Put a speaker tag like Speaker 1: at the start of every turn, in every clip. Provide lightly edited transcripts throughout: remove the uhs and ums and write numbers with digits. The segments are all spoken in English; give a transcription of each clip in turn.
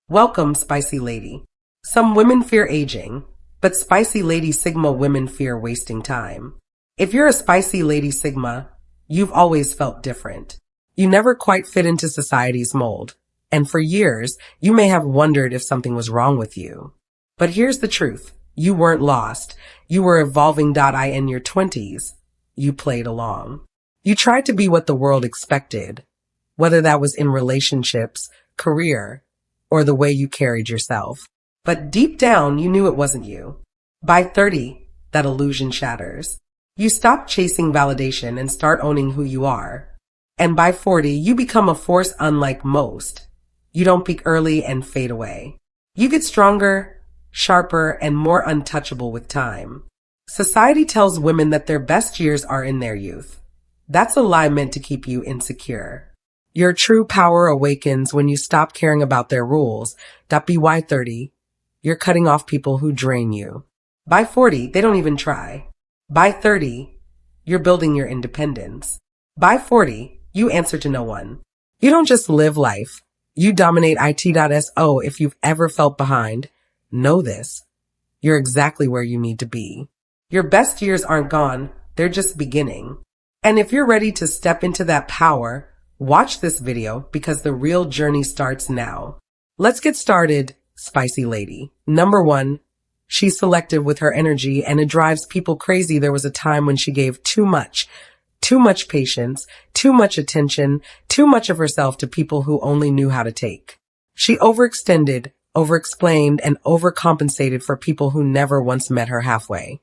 Speaker 1: Welcome, Spicy Lady. Some women fear aging, but SpicyLady-Sigma women fear wasting time. If you're a SpicyLady-Sigma, you've always felt different. You never quite fit into society's mold, and for years, you may have wondered if something was wrong with you. But here's the truth. You weren't lost. You were evolving. In your 20s, you played along. You tried to be what the world expected, whether that was in relationships, career, or the way you carried yourself. But deep down, you knew it wasn't you. By 30, that illusion shatters. You stop chasing validation and start owning who you are. And by 40, you become a force unlike most. You don't peak early and fade away. You get stronger, sharper, and more untouchable with time. Society tells women that their best years are in their youth. That's a lie meant to keep you insecure. Your true power awakens when you stop caring about their rules. By 30, you're cutting off people who drain you. By 40, they don't even try. By 30, you're building your independence. By 40, you answer to no one. You don't just live life. You dominate it. If you've ever felt behind, know this. You're exactly where you need to be. Your best years aren't gone. They're just beginning. And if you're ready to step into that power, watch this video because the real journey starts now. Let's get started, Spicy Lady. Number 1, she's selective with her energy and it drives people crazy. There was a time when she gave too much patience, too much attention, too much of herself to people who only knew how to take. She overextended, overexplained, and overcompensated for people who never once met her halfway.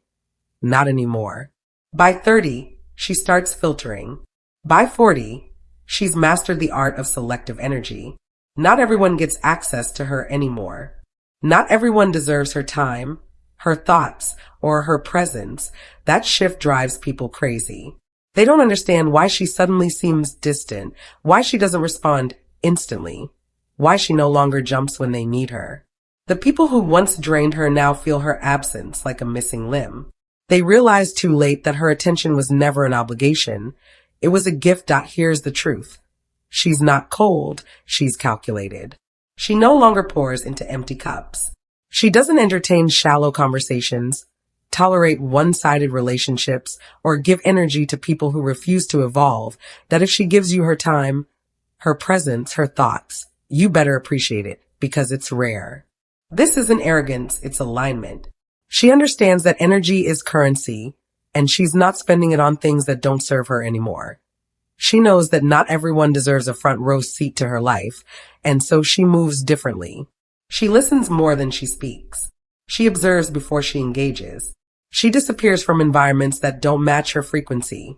Speaker 1: Not anymore. By 30, she starts filtering. By 40, she's mastered the art of selective energy. Not everyone gets access to her anymore. Not everyone deserves her time, her thoughts, or her presence. That shift drives people crazy. They don't understand why she suddenly seems distant, why she doesn't respond instantly, why she no longer jumps when they need her. The people who once drained her now feel her absence like a missing limb. They realize too late that her attention was never an obligation. It was a gift. Here's the truth. She's not cold, she's calculated. She no longer pours into empty cups. She doesn't entertain shallow conversations, tolerate one-sided relationships, or give energy to people who refuse to evolve. That if she gives you her time, her presence, her thoughts, you better appreciate it because it's rare. This isn't arrogance, it's alignment. She understands that energy is currency, and she's not spending it on things that don't serve her anymore. She knows that not everyone deserves a front row seat to her life, and so she moves differently. She listens more than she speaks. She observes before she engages. She disappears from environments that don't match her frequency.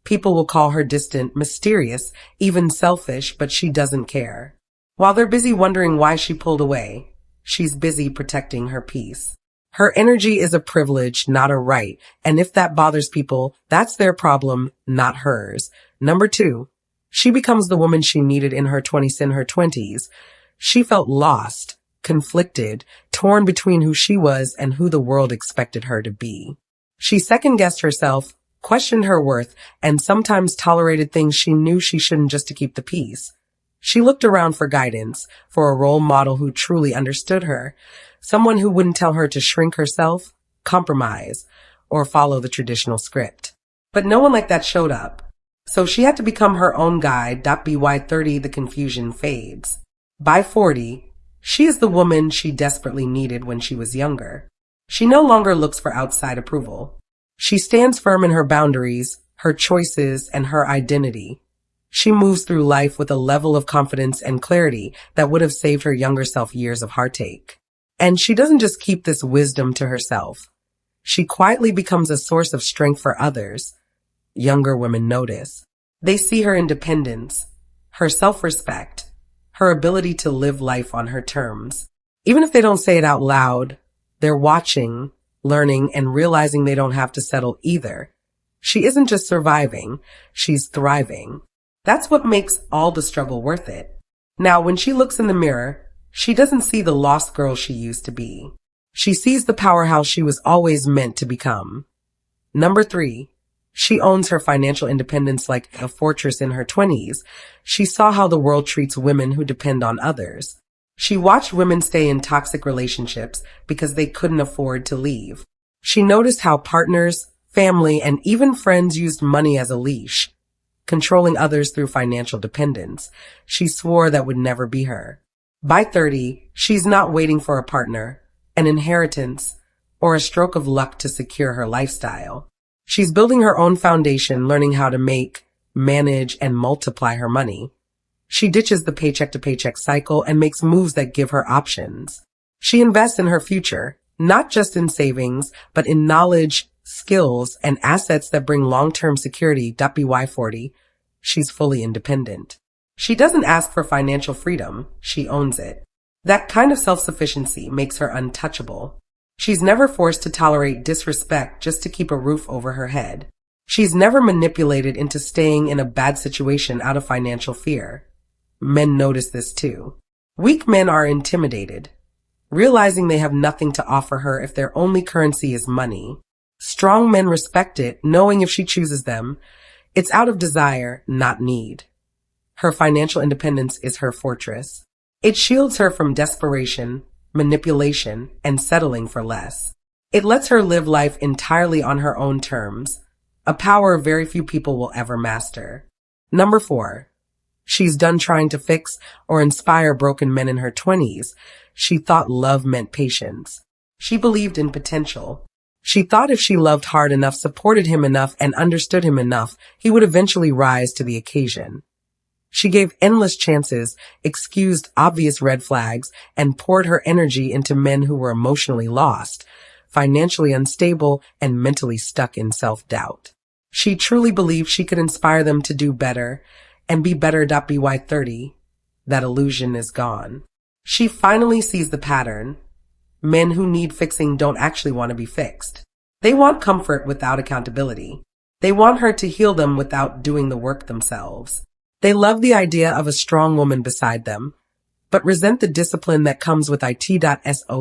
Speaker 1: People will call her distant, mysterious, even selfish, but she doesn't care. While they're busy wondering why she pulled away, she's busy protecting her peace. Her energy is a privilege, not a right. And if that bothers people, that's their problem, not hers. Number 2, she becomes the woman she needed in her 20s. She felt lost, conflicted, torn between who she was and who the world expected her to be. She second-guessed herself, questioned her worth, and sometimes tolerated things she knew she shouldn't just to keep the peace. She looked around for guidance, for a role model who truly understood her. Someone who wouldn't tell her to shrink herself, compromise, or follow the traditional script. But no one like that showed up. So she had to become her own guide. By 30, the confusion fades. By 40, she is the woman she desperately needed when she was younger. She no longer looks for outside approval. She stands firm in her boundaries, her choices, and her identity. She moves through life with a level of confidence and clarity that would have saved her younger self years of heartache. And she doesn't just keep this wisdom to herself. She quietly becomes a source of strength for others. Younger women notice. They see her independence, her self-respect, her ability to live life on her terms. Even if they don't say it out loud, they're watching, learning, and realizing they don't have to settle either. She isn't just surviving, she's thriving. That's what makes all the struggle worth it. Now, when she looks in the mirror, she doesn't see the lost girl she used to be. She sees the powerhouse she was always meant to become. Number 3, she owns her financial independence like a fortress in her 20s. She saw how the world treats women who depend on others. She watched women stay in toxic relationships because they couldn't afford to leave. She noticed how partners, family, and even friends used money as a leash, controlling others through financial dependence. She swore that would never be her. By 30, she's not waiting for a partner, an inheritance, or a stroke of luck to secure her lifestyle. She's building her own foundation, learning how to make, manage, and multiply her money. She ditches the paycheck-to-paycheck cycle and makes moves that give her options. She invests in her future, not just in savings, but in knowledge, skills, and assets that bring long-term security. By 40, she's fully independent. She doesn't ask for financial freedom, she owns it. That kind of self-sufficiency makes her untouchable. She's never forced to tolerate disrespect just to keep a roof over her head. She's never manipulated into staying in a bad situation out of financial fear. Men notice this too. Weak men are intimidated, realizing they have nothing to offer her if their only currency is money. Strong men respect it, knowing if she chooses them, it's out of desire, not need. Her financial independence is her fortress. It shields her from desperation, manipulation, and settling for less. It lets her live life entirely on her own terms, a power very few people will ever master. Number 4. She's done trying to fix or inspire broken men in her 20s. She thought love meant patience. She believed in potential. She thought if she loved hard enough, supported him enough, and understood him enough, he would eventually rise to the occasion. She gave endless chances, excused obvious red flags, and poured her energy into men who were emotionally lost, financially unstable, and mentally stuck in self-doubt. She truly believed she could inspire them to do better and be better. By 30, that illusion is gone. She finally sees the pattern. Men who need fixing don't actually want to be fixed. They want comfort without accountability. They want her to heal them without doing the work themselves. They love the idea of a strong woman beside them, but resent the discipline that comes with it.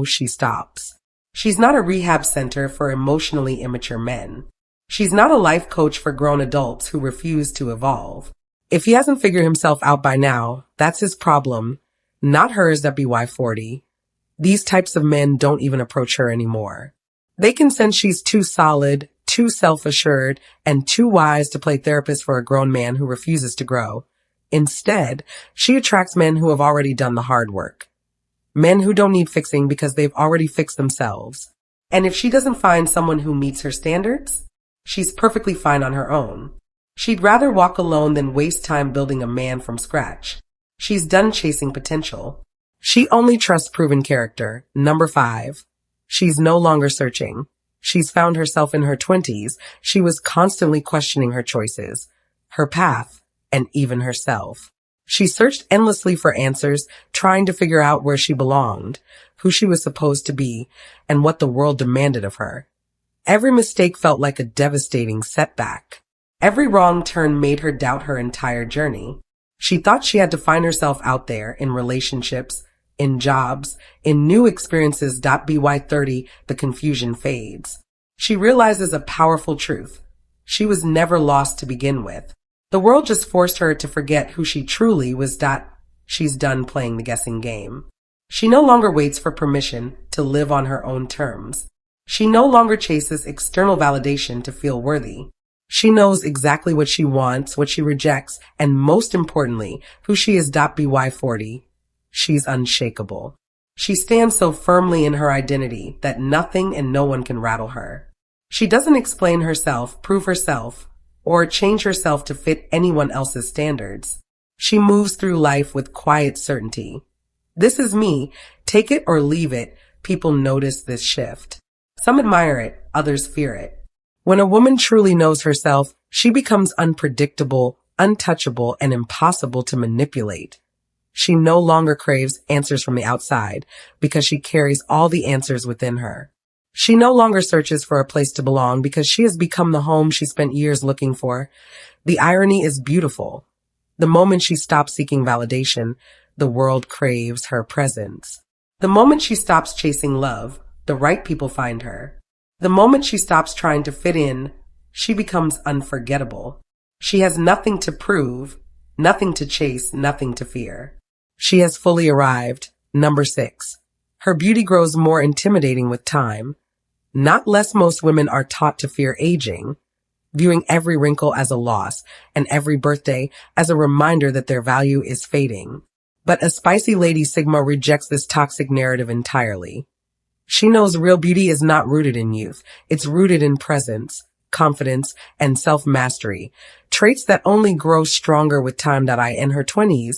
Speaker 1: She stops. She's not a rehab center for emotionally immature men. She's not a life coach for grown adults who refuse to evolve. If he hasn't figured himself out by now, that's his problem, not hers. By 40. These types of men don't even approach her anymore. They can sense she's too solid, too self-assured, and too wise to play therapist for a grown man who refuses to grow. Instead, she attracts men who have already done the hard work. Men who don't need fixing because they've already fixed themselves. And if she doesn't find someone who meets her standards, she's perfectly fine on her own. She'd rather walk alone than waste time building a man from scratch. She's done chasing potential. She only trusts proven character. Number 5. She's no longer searching. She's found herself in her 20s. She was constantly questioning her choices, her path, and even herself. She searched endlessly for answers, trying to figure out where she belonged, who she was supposed to be, and what the world demanded of her. Every mistake felt like a devastating setback. Every wrong turn made her doubt her entire journey. She thought she had to find herself out there in relationships, in jobs, in new experiences. By 30, the confusion fades. She realizes a powerful truth. She was never lost to begin with. The world just forced her to forget who she truly was. She's done playing the guessing game. She no longer waits for permission to live on her own terms. She no longer chases external validation to feel worthy. She knows exactly what she wants, what she rejects, and most importantly, who she is. By 40, she's unshakable. She stands so firmly in her identity that nothing and no one can rattle her. She doesn't explain herself, prove herself, or change herself to fit anyone else's standards. She moves through life with quiet certainty. This is me. Take it or leave it. People notice this shift. Some admire it, others fear it. When a woman truly knows herself, she becomes unpredictable, untouchable, and impossible to manipulate. She no longer craves answers from the outside because she carries all the answers within her. She no longer searches for a place to belong because she has become the home she spent years looking for. The irony is beautiful. The moment she stops seeking validation, the world craves her presence. The moment she stops chasing love, the right people find her. The moment she stops trying to fit in, she becomes unforgettable. She has nothing to prove, nothing to chase, nothing to fear. She has fully arrived, Number 6. Her beauty grows more intimidating with time. Not less, most women are taught to fear aging, viewing every wrinkle as a loss and every birthday as a reminder that their value is fading. But a spicy Lady Sigma rejects this toxic narrative entirely. She knows real beauty is not rooted in youth. It's rooted in presence, confidence, and self-mastery, traits that only grow stronger with time. In her 20s,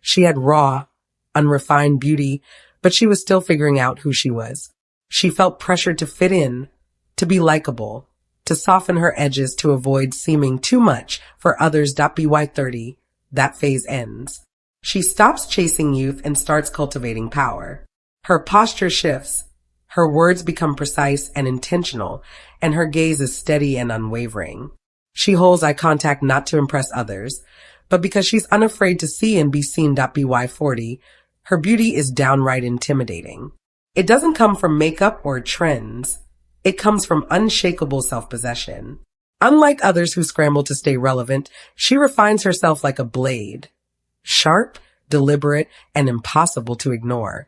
Speaker 1: she had raw, unrefined beauty, but she was still figuring out who she was. She felt pressured to fit in, to be likable, to soften her edges to avoid seeming too much for others. By 30, that phase ends. She stops chasing youth and starts cultivating power. Her posture shifts. Her words become precise and intentional, and her gaze is steady and unwavering. She holds eye contact not to impress others, but because she's unafraid to see and be seen. By 40, her beauty is downright intimidating. It doesn't come from makeup or trends. It comes from unshakable self-possession. Unlike others who scramble to stay relevant, she refines herself like a blade. Sharp, deliberate, and impossible to ignore.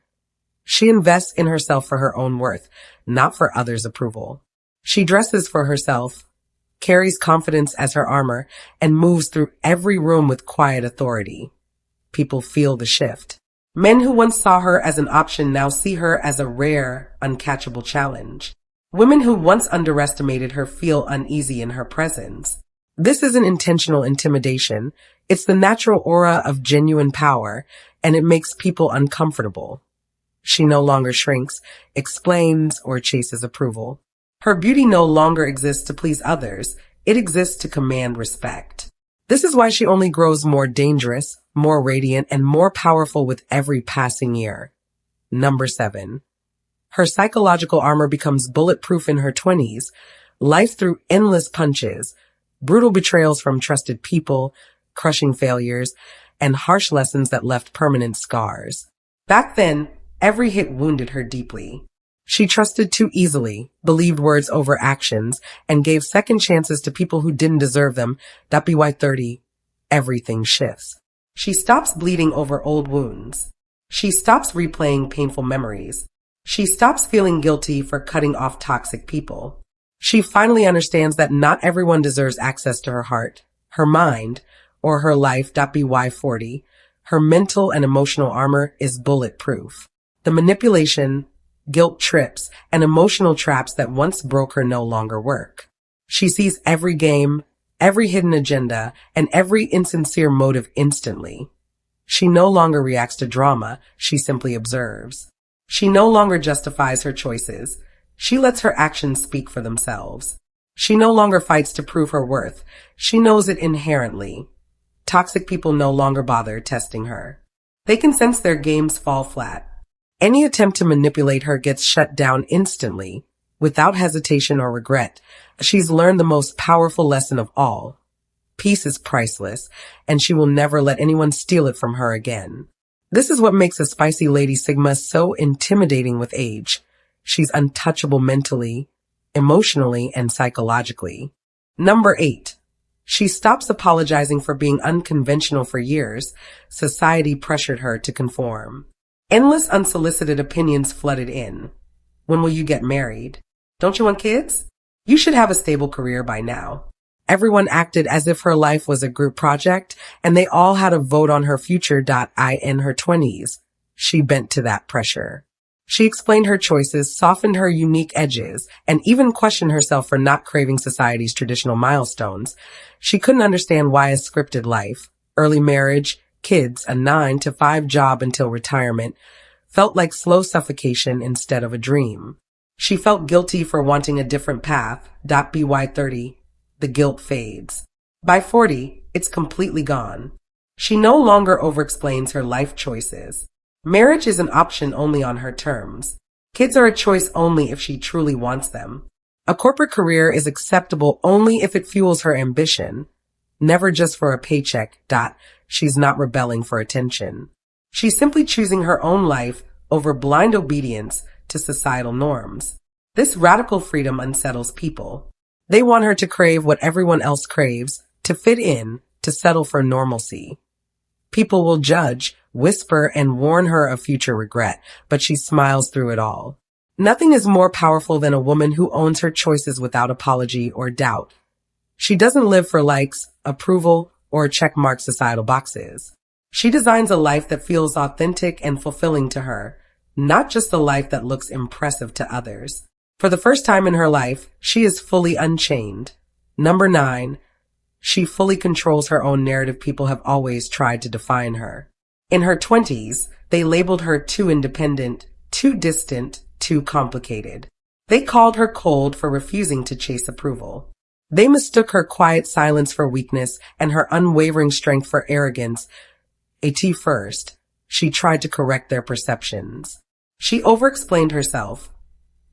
Speaker 1: She invests in herself for her own worth, not for others' approval. She dresses for herself, carries confidence as her armor, and moves through every room with quiet authority. People feel the shift. Men who once saw her as an option now see her as a rare, uncatchable challenge. Women who once underestimated her feel uneasy in her presence. This isn't intentional intimidation. It's the natural aura of genuine power, and it makes people uncomfortable. She no longer shrinks, explains, or chases approval. Her beauty no longer exists to please others. It exists to command respect. This is why she only grows more dangerous, more radiant, and more powerful with every passing year. Number 7. Her psychological armor becomes bulletproof in her 20s. Life threw endless punches, brutal betrayals from trusted people, crushing failures, and harsh lessons that left permanent scars. Back then, every hit wounded her deeply. She trusted too easily, believed words over actions, and gave second chances to people who didn't deserve them. By 30, everything shifts. She stops bleeding over old wounds. She stops replaying painful memories. She stops feeling guilty for cutting off toxic people. She finally understands that not everyone deserves access to her heart, her mind, or her life. By 40, her mental and emotional armor is bulletproof. The manipulation, guilt trips, and emotional traps that once broke her no longer work. She sees every game, every hidden agenda, and every insincere motive instantly. She no longer reacts to drama, she simply observes. She no longer justifies her choices. She lets her actions speak for themselves. She no longer fights to prove her worth. She knows it inherently. Toxic people no longer bother testing her. They can sense their games fall flat. Any attempt to manipulate her gets shut down instantly, without hesitation or regret. She's learned the most powerful lesson of all. Peace is priceless, and she will never let anyone steal it from her again. This is what makes a spicy Lady Sigma so intimidating with age. She's untouchable mentally, emotionally, and psychologically. Number 8. She stops apologizing for being unconventional for years. Society pressured her to conform. Endless unsolicited opinions flooded in. When will you get married? Don't you want kids? You should have a stable career by now. Everyone acted as if her life was a group project, and they all had a vote on her future. In her 20s, she bent to that pressure. She explained her choices, softened her unique edges, and even questioned herself for not craving society's traditional milestones. She couldn't understand why a scripted life, early marriage, kids, a 9-to-5 job until retirement, felt like slow suffocation instead of a dream. She felt guilty for wanting a different path. By 30, the guilt fades. By 40, it's completely gone. She no longer overexplains her life choices. Marriage is an option only on her terms. Kids are a choice only if she truly wants them. A corporate career is acceptable only if it fuels her ambition, never just for a paycheck. She's not rebelling for attention. She's simply choosing her own life over blind obedience to societal norms. This radical freedom unsettles people. They want her to crave what everyone else craves, to fit in, to settle for normalcy. People will judge, whisper, and warn her of future regret, but she smiles through it all. Nothing is more powerful than a woman who owns her choices without apology or doubt. She doesn't live for likes, approval, or checkmark societal boxes. She designs a life that feels authentic and fulfilling to her, not just a life that looks impressive to others. For the first time in her life, she is fully unchained. Number 9. She fully controls her own narrative. People have always tried to define her. In her 20s, they labeled her too independent, too distant, too complicated. They called her cold for refusing to chase approval. They mistook her quiet silence for weakness and her unwavering strength for arrogance. First, she tried to correct their perceptions. She overexplained herself,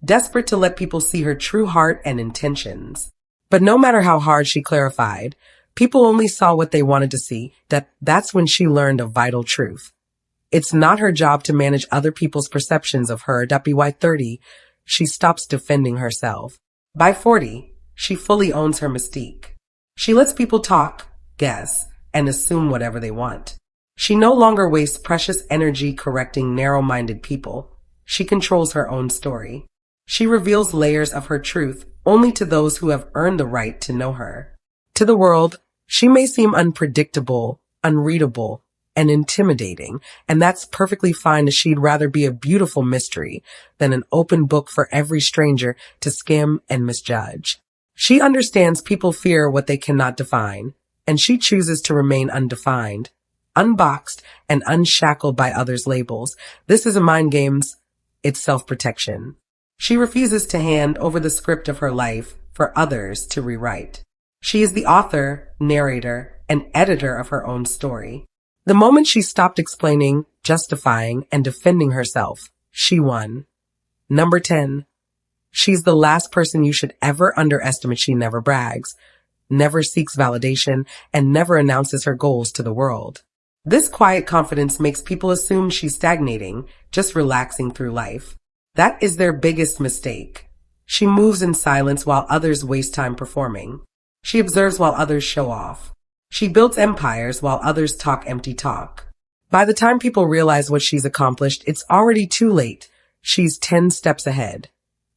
Speaker 1: desperate to let people see her true heart and intentions. But no matter how hard she clarified, people only saw what they wanted to see. That's when she learned a vital truth. It's not her job to manage other people's perceptions of her. By 30, she stops defending herself. By 40, she fully owns her mystique. She lets people talk, guess, and assume whatever they want. She no longer wastes precious energy correcting narrow-minded people. She controls her own story. She reveals layers of her truth only to those who have earned the right to know her. To the world, she may seem unpredictable, unreadable, and intimidating, and that's perfectly fine, as she'd rather be a beautiful mystery than an open book for every stranger to skim and misjudge. She understands people fear what they cannot define, and she chooses to remain undefined, unboxed, and unshackled by others' labels. This is a mind games. It's self-protection. She refuses to hand over the script of her life for others to rewrite. She is the author, narrator, and editor of her own story. The moment she stopped explaining, justifying, and defending herself, she won. Number 10. She's the last person you should ever underestimate. She never brags, never seeks validation, and never announces her goals to the world. This quiet confidence makes people assume she's stagnating, just relaxing through life. That is their biggest mistake. She moves in silence while others waste time performing. She observes while others show off. She builds empires while others talk empty talk. By the time people realize what she's accomplished, it's already too late. She's 10 steps ahead.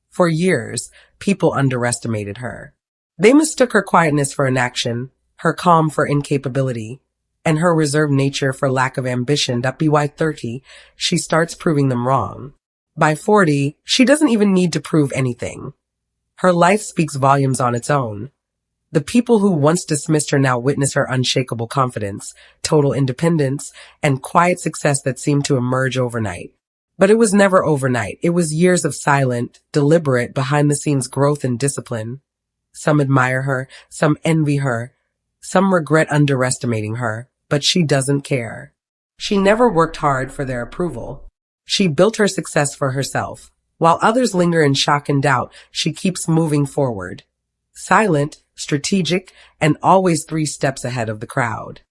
Speaker 1: For years, people underestimated her. They mistook her quietness for inaction, her calm for incapability, and her reserved nature for lack of ambition. By 30, she starts proving them wrong. By 40, she doesn't even need to prove anything. Her life speaks volumes on its own. The people who once dismissed her now witness her unshakable confidence, total independence, and quiet success that seemed to emerge overnight. But it was never overnight. It was years of silent, deliberate, behind-the-scenes growth and discipline. Some admire her, some envy her, some regret underestimating her, but she doesn't care. She never worked hard for their approval. She built her success for herself. While others linger in shock and doubt, she keeps moving forward. Silent, strategic, and always 3 steps ahead of the crowd.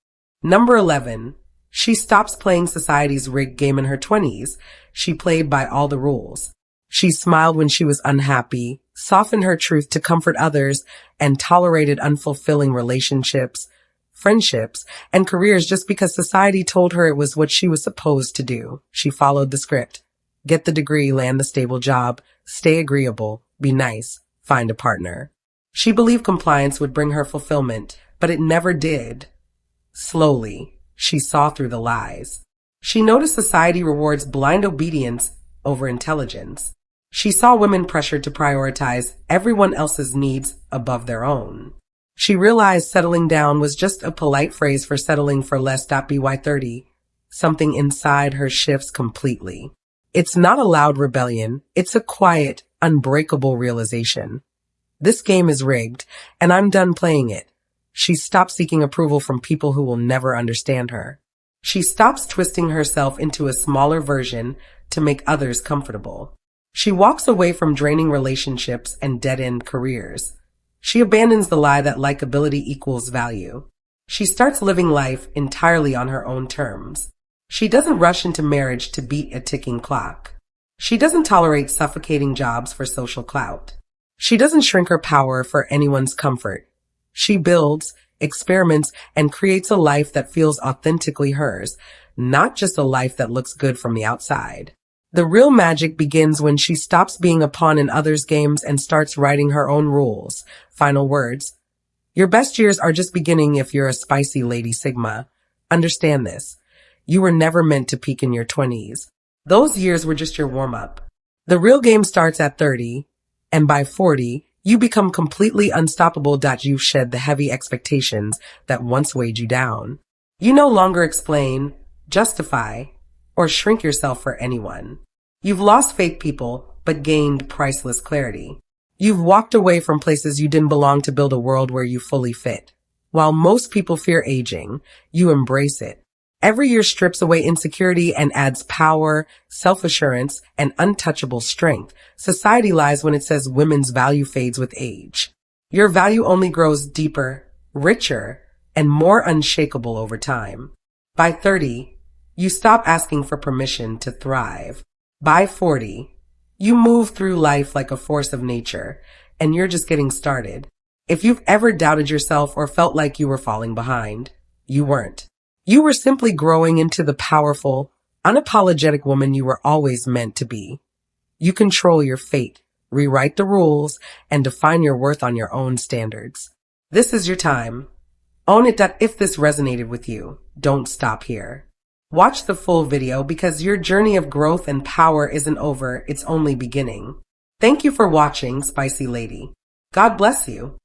Speaker 1: Number 11. She stops playing society's rigged game in her 20s. She played by all the rules. She smiled when she was unhappy, softened her truth to comfort others, and tolerated unfulfilling relationships, friendships, and careers just because society told her it was what she was supposed to do. She followed the script. Get the degree, land the stable job, stay agreeable, be nice, find a partner. She believed compliance would bring her fulfillment, but it never did. Slowly, she saw through the lies. She noticed society rewards blind obedience over intelligence. She saw women pressured to prioritize everyone else's needs above their own. She realized settling down was just a polite phrase for settling for less. By 30, something inside her shifts completely. It's not a loud rebellion. It's a quiet, unbreakable realization. This game is rigged, and I'm done playing it. She stops seeking approval from people who will never understand her. She stops twisting herself into a smaller version to make others comfortable. She walks away from draining relationships and dead-end careers. She abandons the lie that likability equals value. She starts living life entirely on her own terms. She doesn't rush into marriage to beat a ticking clock. She doesn't tolerate suffocating jobs for social clout. She doesn't shrink her power for anyone's comfort. She builds, experiments, and creates a life that feels authentically hers, not just a life that looks good from the outside. The real magic begins when she stops being a pawn in others' games and starts writing her own rules. Final words. Your best years are just beginning if you're a spicy Lady Sigma. Understand this. You were never meant to peak in your 20s. Those years were just your warm-up. The real game starts at 30, and by 40, you become completely unstoppable. You've shed the heavy expectations that once weighed you down. You no longer explain, justify, or shrink yourself for anyone. You've lost fake people, but gained priceless clarity. You've walked away from places you didn't belong to build a world where you fully fit. While most people fear aging, you embrace it. Every year strips away insecurity and adds power, self-assurance, and untouchable strength. Society lies when it says women's value fades with age. Your value only grows deeper, richer, and more unshakable over time. By 30, you stop asking for permission to thrive. By 40, you move through life like a force of nature, and you're just getting started. If you've ever doubted yourself or felt like you were falling behind, you weren't. You were simply growing into the powerful, unapologetic woman you were always meant to be. You control your fate, rewrite the rules, and define your worth on your own standards. This is your time. Own it. If this resonated with you, don't stop here. Watch the full video because your journey of growth and power isn't over, it's only beginning. Thank you for watching, Spicy Lady. God bless you.